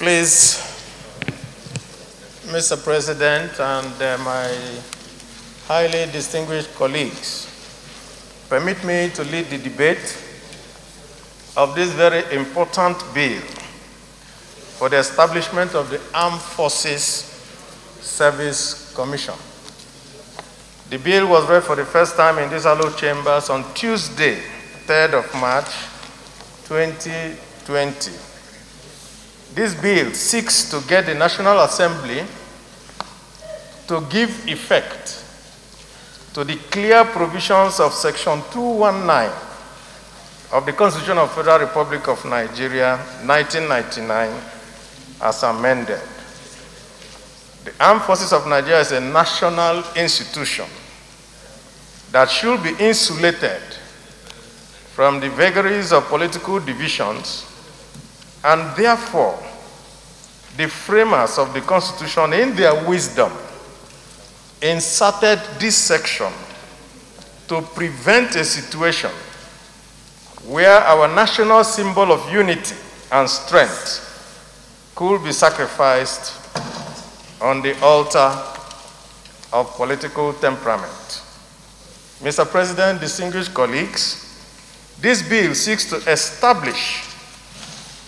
Please, Mr. President and my highly distinguished colleagues, permit me to lead the debate of this very important bill for the establishment of the Armed Forces Service Commission. The bill was read for the first time in these hallowed chambers on Tuesday, 3rd of March, 2020. This bill seeks to get the National Assembly to give effect to the clear provisions of Section 219 of the Constitution of the Federal Republic of Nigeria, 1999, as amended. The Armed Forces of Nigeria is a national institution that should be insulated from the vagaries of political divisions, and therefore, the framers of the Constitution, in their wisdom, inserted this section to prevent a situation where our national symbol of unity and strength could be sacrificed on the altar of political temperament. Mr. President, distinguished colleagues, this bill seeks to establish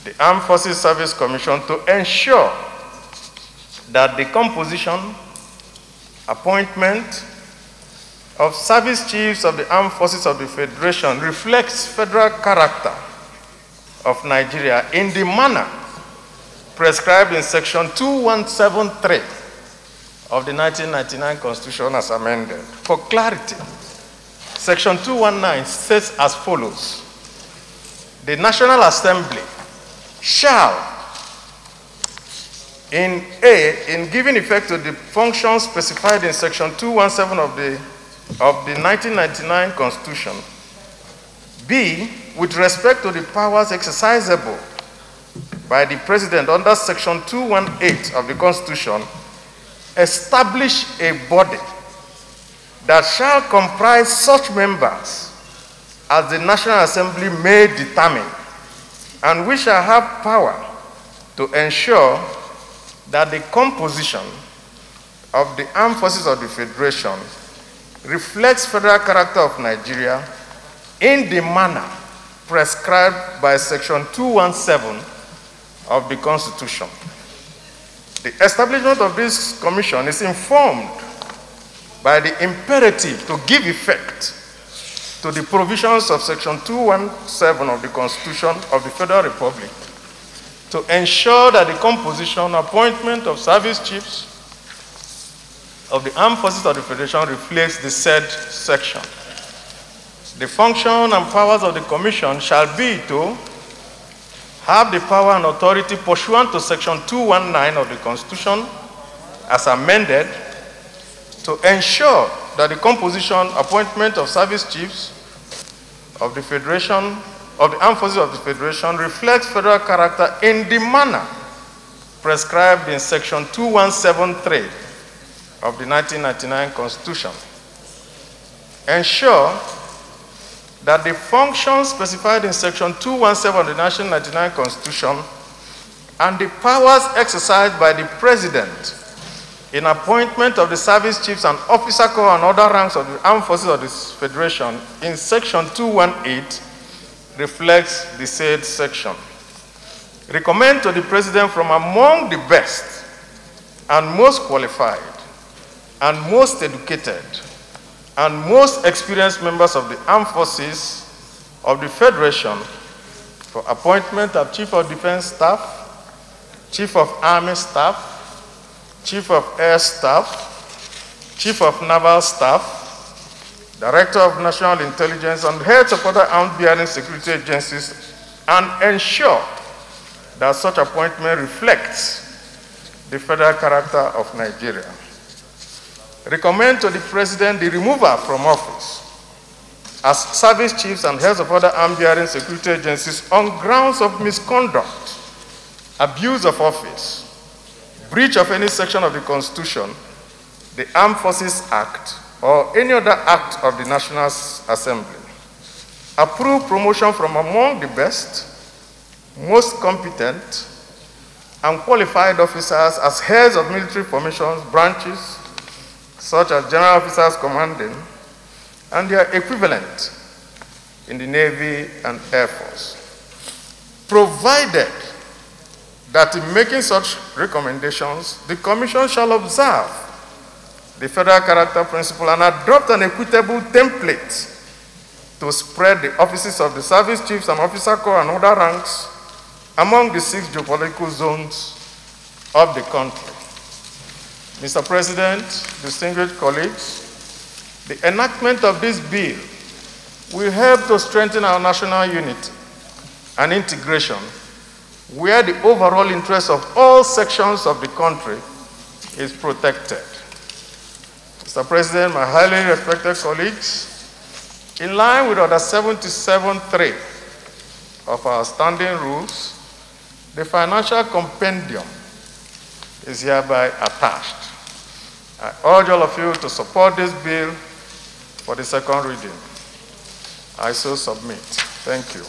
the Armed Forces Service Commission to ensure that the composition, appointment of service chiefs of the Armed Forces of the Federation reflects federal character of Nigeria in the manner prescribed in Section 2173 of the 1999 Constitution as amended. For clarity, Section 219 says as follows: the National Assembly shall, in giving effect to the functions specified in Section 217 of the 1999 Constitution, B, with respect to the powers exercisable by the President under Section 218 of the Constitution, establish a body that shall comprise such members as the National Assembly may determine, and we shall have power to ensure that the composition of the Armed Forces of the Federation reflects federal character of Nigeria in the manner prescribed by Section 217 of the Constitution. The establishment of this commission is informed by the imperative to give effect to the provisions of Section 217 of the Constitution of the Federal Republic to ensure that the composition, appointment of service chiefs of the Armed Forces of the Federation reflects the said section. The function and powers of the Commission shall be to have the power and authority pursuant to Section 219 of the Constitution as amended to ensure that the composition, appointment of service chiefs of the Federation, of the Armed Forces of the Federation reflects federal character in the manner prescribed in Section 2173 of the 1999 Constitution. Ensure that the functions specified in Section 217 of the 1999 Constitution and the powers exercised by the President in appointment of the service chiefs and officer corps and other ranks of the Armed Forces of the Federation in Section 218 reflects the said section. Recommend to the President from among the best and most qualified and most educated and most experienced members of the Armed Forces of the Federation for appointment of Chief of Defense Staff, Chief of Army Staff, Chief of Air Staff, Chief of Naval Staff, Director of National Intelligence, and heads of other armed-bearing security agencies, and ensure that such appointment reflects the federal character of Nigeria. Recommend to the President the removal from office as service chiefs and heads of other armed-bearing security agencies on grounds of misconduct, abuse of office, breach of any section of the Constitution, the Armed Forces Act, or any other act of the National Assembly. Approve promotion from among the best, most competent, and qualified officers as heads of military formations, branches, such as general officers commanding, and their equivalent in the Navy and Air Force, provided that in making such recommendations, the Commission shall observe the federal character principle and adopt an equitable template to spread the offices of the service chiefs and officer corps and other ranks among the 6 geopolitical zones of the country. Mr. President, distinguished colleagues, the enactment of this bill will help to strengthen our national unity and integration, where the overall interest of all sections of the country is protected. Mr. President, my highly respected colleagues, in line with Order 77.3 of our standing rules, the financial compendium is hereby attached. I urge all of you to support this bill for the second reading. I so submit. Thank you.